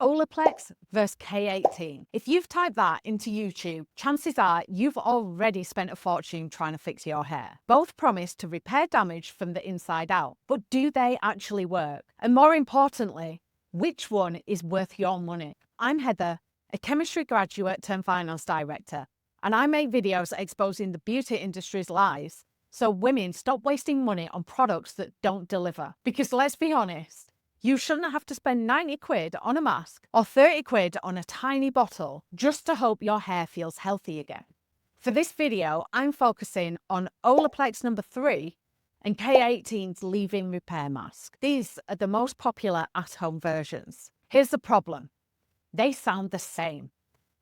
Olaplex versus K18. If you've typed that into YouTube, chances are you've already spent a fortune trying to fix your hair. Both promise to repair damage from the inside out, but do they actually work? And more importantly, which one is worth your money? I'm Heather, a chemistry graduate turned finance director, and I make videos exposing the beauty industry's lies so women stop wasting money on products that don't deliver. Because let's be honest, you shouldn't have to spend 90 quid on a mask or 30 quid on a tiny bottle just to hope your hair feels healthy again. For this video, I'm focusing on Olaplex No.3 and K18's leave-in repair mask. These are the most popular at-home versions. Here's the problem. They sound the same.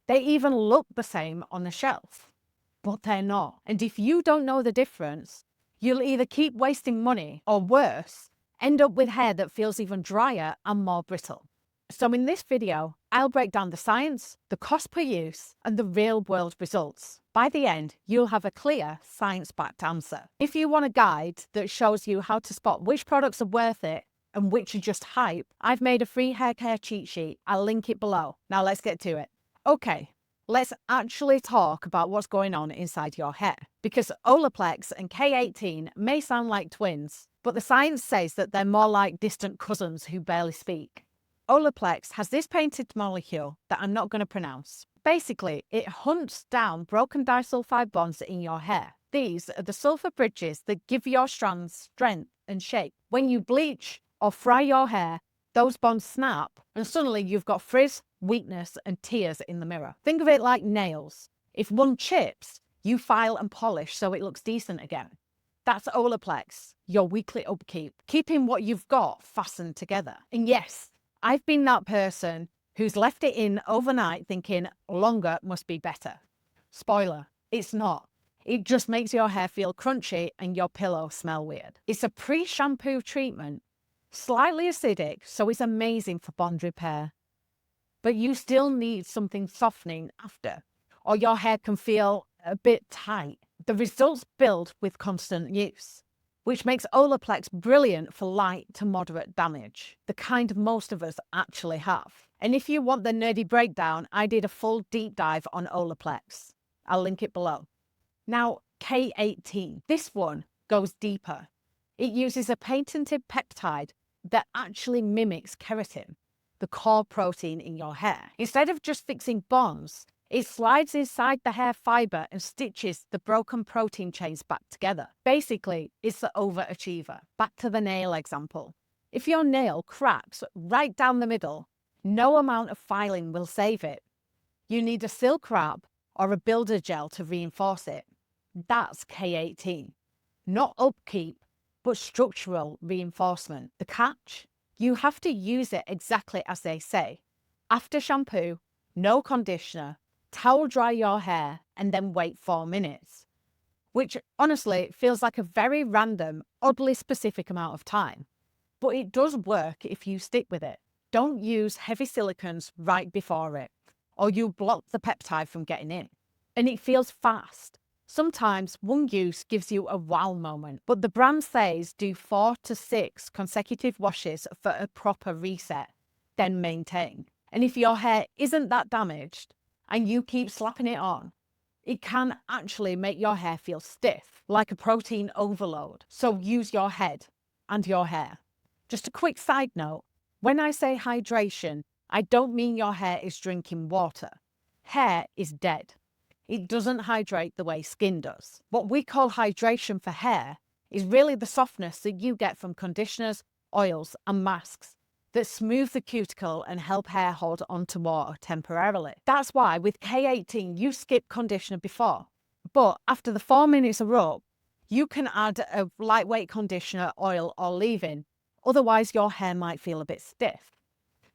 They even look the same on the shelf, but they're not. And if you don't know the difference, you'll either keep wasting money or worse, end up with hair that feels even drier and more brittle. So in this video, I'll break down the science, the cost per use, and the real-world results. By the end, you'll have a clear, science-backed answer. If you want a guide that shows you how to spot which products are worth it and which are just hype, I've made a free hair care cheat sheet. I'll link it below. Now let's get to it. Okay, let's actually talk about what's going on inside your hair. Because Olaplex and K18 may sound like twins, but the science says that they're more like distant cousins who barely speak. Olaplex has this patented molecule that I'm not going to pronounce. Basically, it hunts down broken disulfide bonds in your hair. These are the sulfur bridges that give your strands strength and shape. When you bleach or fry your hair, those bonds snap, and suddenly you've got frizz, weakness, and tears in the mirror. Think of it like nails. If one chips, you file and polish so it looks decent again. That's Olaplex, your weekly upkeep, keeping what you've got fastened together. And yes, I've been that person who's left it in overnight thinking longer must be better. Spoiler, it's not. It just makes your hair feel crunchy and your pillow smell weird. It's a pre-shampoo treatment, slightly acidic, so it's amazing for bond repair. But you still need something softening after, or your hair can feel a bit tight. The results build with constant use, which makes Olaplex brilliant for light to moderate damage, the kind most of us actually have. And if you want the nerdy breakdown, I did a full deep dive on Olaplex. I'll link it below. Now, K18. This one goes deeper. It uses a patented peptide that actually mimics keratin, the core protein in your hair. Instead of just fixing bonds, it slides inside the hair fiber and stitches the broken protein chains back together. Basically, it's the overachiever. Back to the nail example. If your nail cracks right down the middle, no amount of filing will save it. You need a silk wrap or a builder gel to reinforce it. That's K18. Not upkeep, but structural reinforcement. The catch? You have to use it exactly as they say. After shampoo, no conditioner, towel dry your hair, and then wait 4 minutes. Which honestly feels like a very random, oddly specific amount of time. But it does work if you stick with it. Don't use heavy silicons right before it, or you'll block the peptide from getting in. And it feels fast. Sometimes one use gives you a wow moment, but the brand says do 4 to 6 consecutive washes for a proper reset, then maintain. And if your hair isn't that damaged and you keep slapping it on, it can actually make your hair feel stiff, like a protein overload. So use your head and your hair. Just a quick side note, when I say hydration, I don't mean your hair is drinking water. Hair is dead. It doesn't hydrate the way skin does. What we call hydration for hair is really the softness that you get from conditioners, oils, and masks that smooth the cuticle and help hair hold onto water temporarily. That's why with K18, you skip conditioner before. But after the 4 minutes are up, you can add a lightweight conditioner, oil, or leave-in. Otherwise, your hair might feel a bit stiff.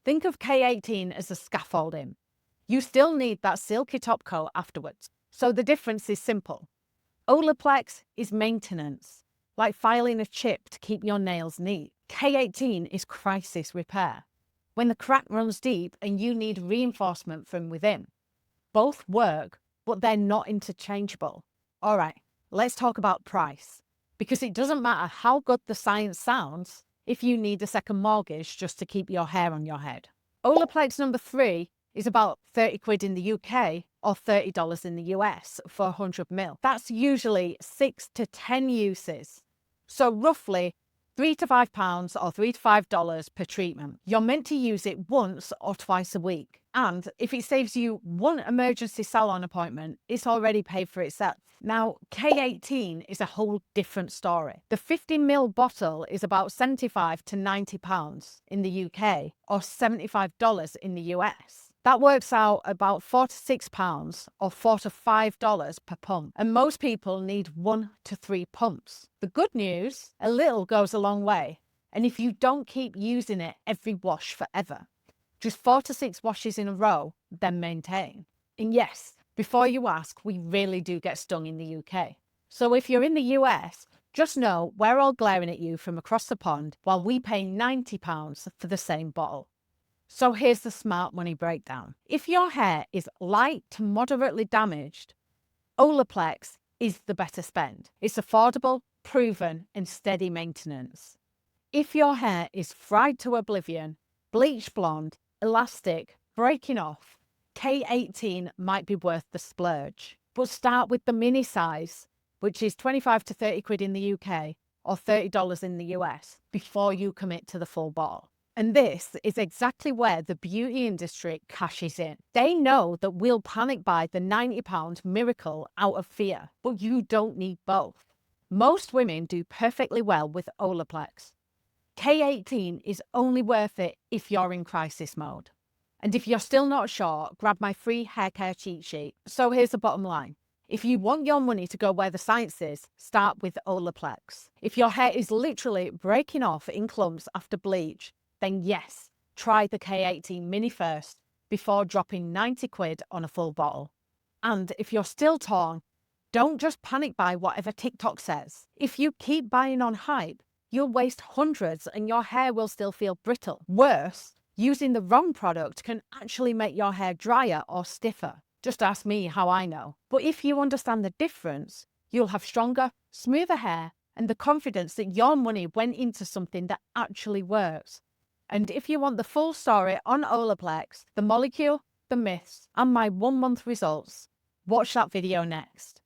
Think of K18 as a scaffolding. You still need that silky top coat afterwards. So the difference is simple. Olaplex is maintenance, like filing a chip to keep your nails neat. K18 is crisis repair, when the crack runs deep and you need reinforcement from within. Both work, but they're not interchangeable. All right, let's talk about price, because it doesn't matter how good the science sounds if you need a second mortgage just to keep your hair on your head. Olaplex No.3 is about 30 quid in the UK or $30 in the US for 100 ml. That's usually 6 to 10 uses. So roughly £3 to £5 or $3 to $5 per treatment. You're meant to use it once or twice a week. And if it saves you one emergency salon appointment, it's already paid for itself. Now, K18 is a whole different story. The 50ml bottle is about £75 to £90 in the UK or $75 in the US. That works out about £4 to £6 or $4 to $5 per pump. And most people need 1 to 3 pumps. The good news, a little goes a long way. And if you don't keep using it every wash forever, just 4 to 6 washes in a row, then maintain. And yes, before you ask, we really do get stung in the UK. So if you're in the US, just know we're all glaring at you from across the pond while we pay £90 for the same bottle. So here's the smart money breakdown. If your hair is light to moderately damaged, Olaplex is the better spend. It's affordable, proven, and steady maintenance. If your hair is fried to oblivion, bleach blonde, elastic, breaking off, K18 might be worth the splurge. But start with the mini size, which is 25 to 30 quid in the UK or $30 in the US, before you commit to the full bottle. And this is exactly where the beauty industry cashes in. They know that we'll panic buy the £90 miracle out of fear, but you don't need both. Most women do perfectly well with Olaplex. K18 is only worth it if you're in crisis mode. And if you're still not sure, grab my free hair care cheat sheet. So here's the bottom line. If you want your money to go where the science is, start with Olaplex. If your hair is literally breaking off in clumps after bleach, then yes, try the K18 mini first before dropping 90 quid on a full bottle. And if you're still torn, don't just panic buy whatever TikTok says. If you keep buying on hype, you'll waste hundreds and your hair will still feel brittle. Worse, using the wrong product can actually make your hair drier or stiffer. Just ask me how I know. But if you understand the difference, you'll have stronger, smoother hair and the confidence that your money went into something that actually works. And if you want the full story on Olaplex, the molecule, the myths, and my 1 month results, watch that video next.